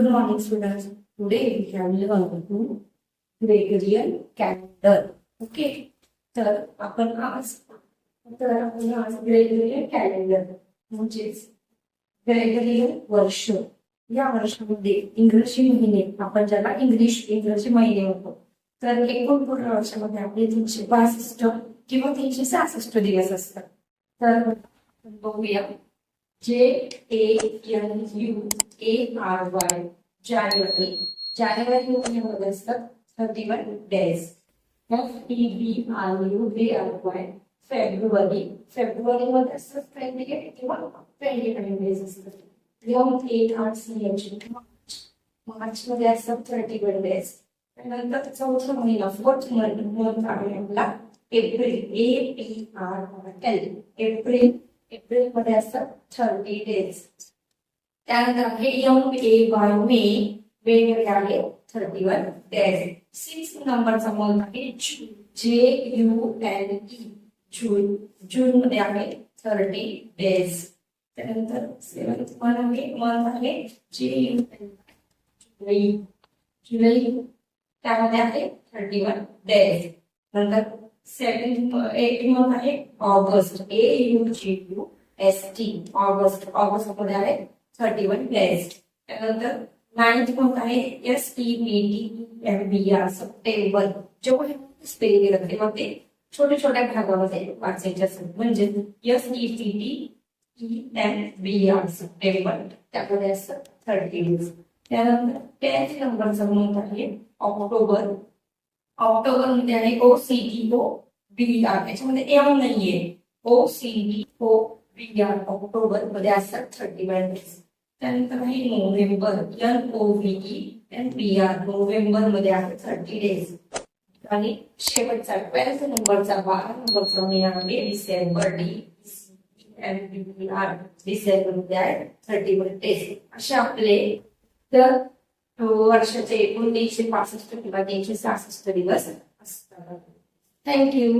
Good morning, students. Today we have learned Gregorian calendar. Okay. तर आपण आज Gregorian calendar म्हणजेच ग्रेगोरियन वर्ष या वर्षामध्ये इंग्रजी महिने आपण ज्याला इंग्रजी महिने म्हणतो. तर एकूण पूर्ण वर्षामध्ये आपले 362 किंवा 366 दिवस असतात. तर आपण बघूया JANUARY जानेवारी महिन्यामध्ये असतात 31 डेज. FEBRUARY फेब्रुवारीमध्ये असतात 28 किंवा 29 डेज असतात. मार्चमध्ये असतात 31 डेज. त्यानंतर चौथा महिना फोर्थ मंथ आहे आपला एप्रिल APRIL एप्रिलमध्ये असतात 30 डेज. त्यानंतर आहे MAY मे आहे 31 डेज. 6 नंबरचा मंथ आहे जून मध्ये आहे 30 डेज. त्यानंतर 7th मंथ आहे जुलै त्यामध्ये आहे 31 डेज. नंतर 8th मंथ आहे ऑगस्ट ऑगस्ट मध्ये आहे 31 डेज. त्यानंतर 9th मंथ आहे SEPTEMBR सप्टेंबर. जेव्हा स्पेलिंग केलं तेव्हा ते छोट्या छोट्या भागामध्ये वाचायचे असतात. म्हणजे SEPTEMBR सप्टेंबर त्यामध्ये असतात 30 डेज. त्यानंतर 10th नंबरचा मंथ आहे ऑक्टोबर मध्ये आहे OCTOBR. याच्यामध्ये एम नाहीये. OCTOBR ऑक्टोबर मध्ये असतात 31 डेज. त्यानंतर आहे नोव्हेंबर NOVEMBR नोव्हेंबर मध्ये आहे 30 डेज. आणि शेवटचा 12th नंबरचा 12 नंबरचा महिना आहे डिसेंबर DECEMBR डिसेंबर मध्ये आहे 31 डेज. असे आपले तर वर्षाचे एकूण 365 किंवा 366 दिवस असतात. थँक्यू.